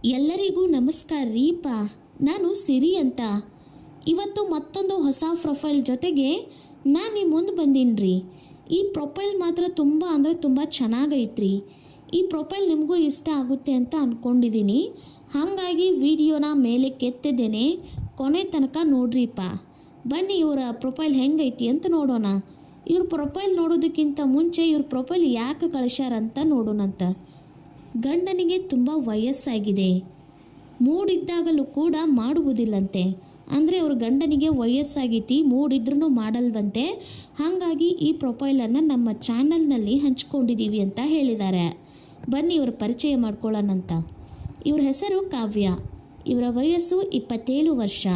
ಎಲ್ಲರಿಗೂ ನಮಸ್ಕಾರ ರೀಪ. ನಾನು ಸಿರಿ ಅಂತ. ಇವತ್ತು ಮತ್ತೊಂದು ಹೊಸ ಪ್ರೊಫೈಲ್ ಜೊತೆಗೆ ನಾನು ನಿಮ್ಮ ಮುಂದೆ ಬಂದೀನಿ. ಈ ಪ್ರೊಫೈಲ್ ಮಾತ್ರ ತುಂಬ ಚೆನ್ನಾಗೈತ್ರಿ. ಈ ಪ್ರೊಫೈಲ್ ನಿಮಗೂ ಇಷ್ಟ ಆಗುತ್ತೆ ಅಂತ ಅಂದ್ಕೊಂಡಿದ್ದೀನಿ. ಹಾಗಾಗಿ ವಿಡಿಯೋನ ಮೇಲೆ ಕೆತ್ತಿದ್ದೇನೆ, ಕೊನೆ ತನಕ ನೋಡ್ರಿಪ್ಪ. ಬನ್ನಿ ಇವರ ಪ್ರೊಫೈಲ್ ಹೆಂಗೈತಿ ಅಂತ ನೋಡೋಣ. ಇವ್ರ ಪ್ರೊಫೈಲ್ ನೋಡೋದಕ್ಕಿಂತ ಮುಂಚೆ ಇವ್ರ ಪ್ರೊಫೈಲ್ ಯಾಕೆ ಕಳಿಸ್ಯಾರಂತ ನೋಡೋಣಂತ. ಗಂಡನಿಗೆ ತುಂಬ ವಯಸ್ಸಾಗಿದೆ, ಮೂಡಿದ್ದಾಗಲೂ ಕೂಡ ಮಾಡುವುದಿಲ್ಲಂತೆ. ಅಂದರೆ ಅವ್ರ ಗಂಡನಿಗೆ ವಯಸ್ಸಾಗೈತಿ, ಮೂಡಿದ್ರೂ ಮಾಡಲ್ವಂತೆ. ಹಾಗಾಗಿ ಈ ಪ್ರೊಫೈಲನ್ನು ನಮ್ಮ ಚಾನಲ್ನಲ್ಲಿ ಹಂಚ್ಕೊಂಡಿದ್ದೀವಿ ಅಂತ ಹೇಳಿದ್ದಾರೆ. ಬನ್ನಿ ಇವ್ರ ಪರಿಚಯ ಮಾಡ್ಕೊಳ್ಳೋಣಂತ. ಇವ್ರ ಹೆಸರು ಕಾವ್ಯ. ಇವರ ವಯಸ್ಸು 27 ವರ್ಷ.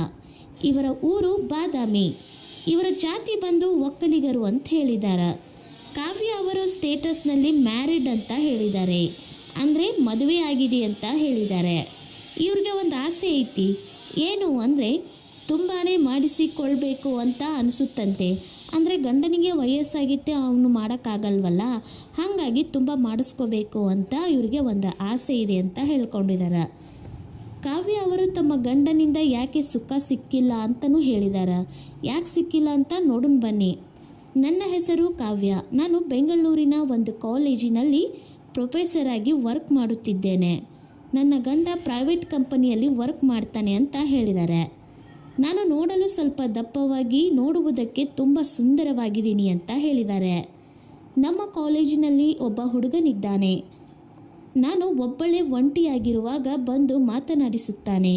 ಇವರ ಊರು ಬಾದಾಮಿ. ಇವರ ಜಾತಿ ಬಂದು ಒಕ್ಕಲಿಗರು ಅಂತ ಹೇಳಿದ್ದಾರೆ. ಕಾವ್ಯ ಅವರು ಸ್ಟೇಟಸ್ನಲ್ಲಿ ಮ್ಯಾರಿಡ್ ಅಂತ ಹೇಳಿದ್ದಾರೆ, ಅಂದರೆ ಮದುವೆ ಆಗಿದೆ ಅಂತ ಹೇಳಿದ್ದಾರೆ. ಇವ್ರಿಗೆ ಒಂದು ಆಸೆ ಐತಿ, ಏನು ಅಂದರೆ ತುಂಬಾ ಮಾಡಿಸಿಕೊಳ್ಬೇಕು ಅಂತ ಅನಿಸುತ್ತಂತೆ. ಅಂದರೆ ಗಂಡನಿಗೆ ವಯಸ್ಸಾಗಿತ್ತೆ, ಅವನು ಮಾಡೋಕ್ಕಾಗಲ್ವಲ್ಲ, ಹಾಗಾಗಿ ತುಂಬ ಮಾಡಿಸ್ಕೋಬೇಕು ಅಂತ ಇವ್ರಿಗೆ ಒಂದು ಆಸೆ ಇದೆ ಅಂತ ಹೇಳ್ಕೊಂಡಿದ್ದಾರೆ. ಕಾವ್ಯ ಅವರು ತಮ್ಮ ಗಂಡನಿಂದ ಯಾಕೆ ಸುಖ ಸಿಕ್ಕಿಲ್ಲ ಅಂತಲೂ ಹೇಳಿದ್ದಾರೆ. ಯಾಕೆ ಸಿಕ್ಕಿಲ್ಲ ಅಂತ ನೋಡೋಣ ಬನ್ನಿ. ನನ್ನ ಹೆಸರು ಕಾವ್ಯ. ನಾನು ಬೆಂಗಳೂರಿನ ಒಂದು ಕಾಲೇಜಿನಲ್ಲಿ ಪ್ರೊಫೆಸರ್ ಆಗಿ ವರ್ಕ್ ಮಾಡುತ್ತಿದ್ದೇನೆ. ನನ್ನ ಗಂಡ ಪ್ರೈವೇಟ್ ಕಂಪನಿಯಲ್ಲಿ ವರ್ಕ್ ಮಾಡ್ತಾನೆ ಅಂತ ಹೇಳಿದ್ದಾರೆ. ನಾನು ನೋಡಲು ಸ್ವಲ್ಪ ದಪ್ಪವಾಗಿ, ನೋಡುವುದಕ್ಕೆ ತುಂಬ ಸುಂದರವಾಗಿದ್ದೀನಿ ಅಂತ ಹೇಳಿದ್ದಾರೆ. ನಮ್ಮ ಕಾಲೇಜಿನಲ್ಲಿ ಒಬ್ಬ ಹುಡುಗನಿದ್ದಾನೆ. ನಾನು ಒಬ್ಬಳೇ ಒಂಟಿಯಾಗಿರುವಾಗ ಬಂದು ಮಾತನಾಡಿಸುತ್ತಾನೆ.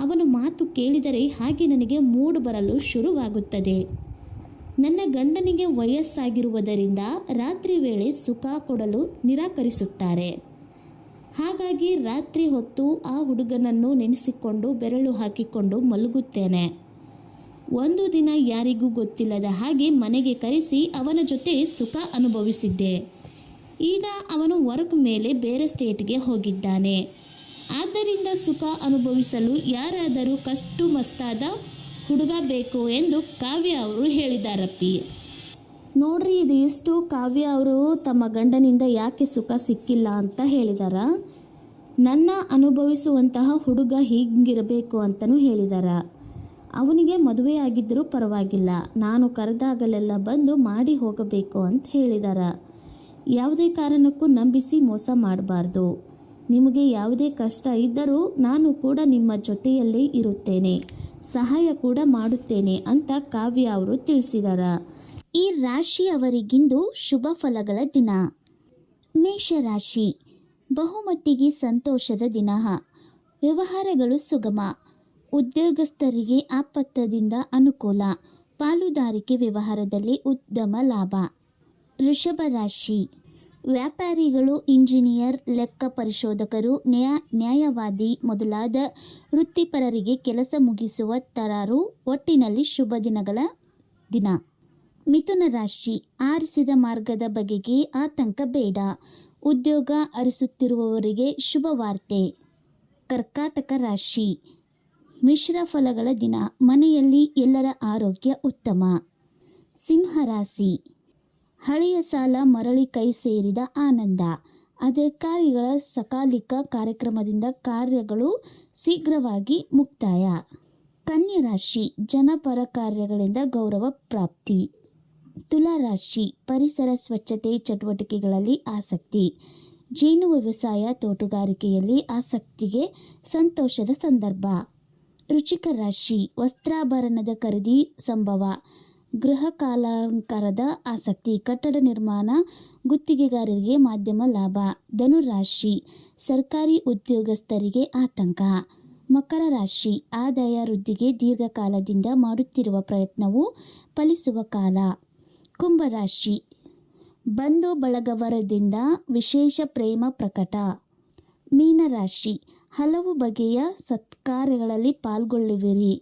ಅವನ ಮಾತು ಕೇಳಿದರೆ ಹಾಗೆ ನನಗೆ ಮೂಡ್ ಬರಲು ಶುರುವಾಗುತ್ತದೆ. ನನ್ನ ಗಂಡನಿಗೆ ವಯಸ್ಸಾಗಿರುವುದರಿಂದ ರಾತ್ರಿ ವೇಳೆ ಸುಖ ಕೊಡಲು ನಿರಾಕರಿಸುತ್ತಾರೆ. ಹಾಗಾಗಿ ರಾತ್ರಿ ಹೊತ್ತು ಆ ಹುಡುಗನನ್ನು ನೆನೆಸಿಕೊಂಡು ಬೆರಳು ಹಾಕಿಕೊಂಡು ಮಲಗುತ್ತೇನೆ. ಒಂದು ದಿನ ಯಾರಿಗೂ ಗೊತ್ತಿಲ್ಲದ ಹಾಗೆ ಮನೆಗೆ ಕರೆಸಿ ಅವನ ಜೊತೆ ಸುಖ ಅನುಭವಿಸಿದ್ದೆ. ಈಗ ಅವನು ವರ್ಕ್ ಮೇಲೆ ಬೇರೆ ಸ್ಟೇಟ್ಗೆ ಹೋಗಿದ್ದಾನೆ. ಆದ್ದರಿಂದ ಸುಖ ಅನುಭವಿಸಲು ಯಾರಾದರೂ ಕಷ್ಟು ಮಸ್ತಾದ ಹುಡುಗ ಬೇಕು ಎಂದು ಕಾವ್ಯ ಅವರು ಹೇಳಿದಾರಪ್ಪಿ. ನೋಡ್ರಿ, ಇದು ಎಷ್ಟು ಕಾವ್ಯ ಅವರು ತಮ್ಮ ಗಂಡನಿಂದ ಯಾಕೆ ಸುಖ ಸಿಕ್ಕಿಲ್ಲ ಅಂತ ಹೇಳಿದಾರ. ನನ್ನ ಅನುಭವಿಸುವಂತಹ ಹುಡುಗ ಹೀಗಿರಬೇಕು ಅಂತಲೂ ಹೇಳಿದಾರ. ಅವನಿಗೆ ಮದುವೆ ಆಗಿದ್ದರೂ ಪರವಾಗಿಲ್ಲ, ನಾನು ಕರೆದಾಗಲೆಲ್ಲ ಬಂದು ಮಾಡಿ ಹೋಗಬೇಕು ಅಂತ ಹೇಳಿದಾರ. ಯಾವುದೇ ಕಾರಣಕ್ಕೂ ನಂಬಿಸಿ ಮೋಸ ಮಾಡಬಾರ್ದು. ನಿಮಗೆ ಯಾವುದೇ ಕಷ್ಟ ಇದ್ದರೂ ನಾನು ಕೂಡ ನಿಮ್ಮ ಜೊತೆಯಲ್ಲೇ ಇರುತ್ತೇನೆ, ಸಹಾಯ ಕೂಡ ಮಾಡುತ್ತೇನೆ ಅಂತ ಕಾವ್ಯ ಅವರು ತಿಳಿಸಿದಾರ. ಈ ರಾಶಿಯವರಿಗಿಂದು ಶುಭ ಫಲಗಳ ದಿನ. ಮೇಷರಾಶಿ, ಬಹುಮಟ್ಟಿಗೆ ಸಂತೋಷದ ದಿನ. ವ್ಯವಹಾರಗಳು ಸುಗಮ. ಉದ್ಯೋಗಸ್ಥರಿಗೆ ಆಪತ್ತದಿಂದ ಅನುಕೂಲ. ಪಾಲುದಾರಿಕೆ ವ್ಯವಹಾರದಲ್ಲಿ ಉತ್ತಮ ಲಾಭ. ವೃಷಭ ರಾಶಿ, ವ್ಯಾಪಾರಿಗಳು, ಇಂಜಿನಿಯರ್, ಲೆಕ್ಕ ಪರಿಶೋಧಕರು, ನ್ಯಾಯವಾದಿ ಮೊದಲಾದ ವೃತ್ತಿಪರರಿಗೆ ಕೆಲಸ ಮುಗಿಸುವ ತರಾರು. ಒಟ್ಟಿನಲ್ಲಿ ಶುಭ ದಿನಗಳ ದಿನ. ಮಿಥುನ ರಾಶಿ, ಆರಿಸಿದ ಮಾರ್ಗದ ಬಗೆಗೆ ಆತಂಕ ಬೇಡ. ಉದ್ಯೋಗ ಅರಸುತ್ತಿರುವವರಿಗೆ ಶುಭ ವಾರ್ತೆ. ಕರ್ಕಾಟಕ ರಾಶಿ, ಮಿಶ್ರ ಫಲಗಳ ದಿನ. ಮನೆಯಲ್ಲಿ ಎಲ್ಲರ ಆರೋಗ್ಯ ಉತ್ತಮ. ಸಿಂಹರಾಶಿ, ಹಳೆಯ ಸಾಲ ಮರಳಿ ಕೈ ಸೇರಿದ ಆನಂದ. ಅಧಿಕಾರಿಗಳ ಸಕಾಲಿಕ ಕಾರ್ಯಕ್ರಮದಿಂದ ಕಾರ್ಯಗಳು ಶೀಘ್ರವಾಗಿ ಮುಕ್ತಾಯ. ಕನ್ಯಾ ರಾಶಿ, ಜನಪರ ಕಾರ್ಯಗಳಿಂದ ಗೌರವ ಪ್ರಾಪ್ತಿ. ತುಲಾರಾಶಿ, ಪರಿಸರ ಸ್ವಚ್ಛತೆ ಚಟುವಟಿಕೆಗಳಲ್ಲಿ ಆಸಕ್ತಿ. ಜೇನು ವ್ಯವಸಾಯ, ತೋಟಗಾರಿಕೆಯಲ್ಲಿ ಆಸಕ್ತಿಗೆ ಸಂತೋಷದ ಸಂದರ್ಭ. ವೃಶ್ಚಿಕ ರಾಶಿ, ವಸ್ತ್ರಾಭರಣದ ಖರೀದಿ ಸಂಭವ. ಗೃಹ ಕಾಲಾಲಂಕಾರದ ಆಸಕ್ತಿ. ಕಟ್ಟಡ ನಿರ್ಮಾಣ, ಗುತ್ತಿಗೆಗಾರರಿಗೆ ಮಾಧ್ಯಮ ಲಾಭ. ಧನುರಾಶಿ, ಸರ್ಕಾರಿ ಉದ್ಯೋಗಸ್ಥರಿಗೆ ಆತಂಕ. ಮಕರ ರಾಶಿ, ಆದಾಯ ವೃದ್ಧಿಗೆ ದೀರ್ಘಕಾಲದಿಂದ ಮಾಡುತ್ತಿರುವ ಪ್ರಯತ್ನವು ಫಲಿಸುವ ಕಾಲ. ಕುಂಭರಾಶಿ, ಬಂಧು ಬಳಗವರದಿಂದ ವಿಶೇಷ ಪ್ರೇಮ ಪ್ರಕಟ. ಮೀನರಾಶಿ, ಹಲವು ಬಗೆಯ ಸತ್ಕಾರ್ಯಗಳಲ್ಲಿ ಪಾಲ್ಗೊಳ್ಳುವಿರಿ.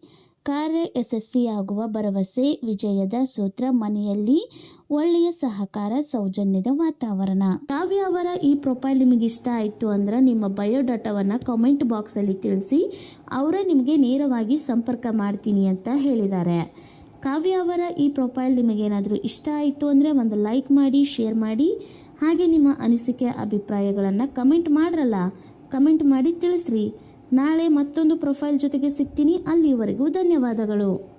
ಕಾರ್ಯ ಯಶಸ್ವಿಯಾಗುವ ಭರವಸೆ. ವಿಜಯದ ಸೂತ್ರ. ಮನೆಯಲ್ಲಿ ಒಳ್ಳೆಯ ಸಹಕಾರ, ಸೌಜನ್ಯದ ವಾತಾವರಣ. ಕಾವ್ಯ ಅವರ ಈ ಪ್ರೊಫೈಲ್ ನಿಮಗೆ ಇಷ್ಟ ಆಯಿತು ಅಂದ್ರೆ ನಿಮ್ಮ ಬಯೋಡಾಟಾವನ್ನು ಕಾಮೆಂಟ್ ಬಾಕ್ಸಲ್ಲಿ ತಿಳಿಸಿ. ಅವರೇ ನಿಮಗೆ ನೇರವಾಗಿ ಸಂಪರ್ಕ ಮಾಡ್ತೀನಿ ಅಂತ ಹೇಳಿದ್ದಾರೆ. ಕಾವ್ಯ ಅವರ ಈ ಪ್ರೊಫೈಲ್ ನಿಮಗೇನಾದರೂ ಇಷ್ಟ ಆಯಿತು ಅಂದರೆ ಒಂದು ಲೈಕ್ ಮಾಡಿ, ಶೇರ್ ಮಾಡಿ. ಹಾಗೆ ನಿಮ್ಮ ಅನಿಸಿಕೆ ಅಭಿಪ್ರಾಯಗಳನ್ನು ಕಮೆಂಟ್ ಮಾಡ್ರಲ್ಲ. ಕಮೆಂಟ್ ಮಾಡಿ ತಿಳಿಸ್ರಿ. ನಾಳೆ ಮತ್ತೊಂದು ಪ್ರೊಫೈಲ್ ಜೊತೆಗೆ ಸಿಗ್ತೀನಿ. ಅಲ್ಲಿವರೆಗೂ ಧನ್ಯವಾದಗಳು.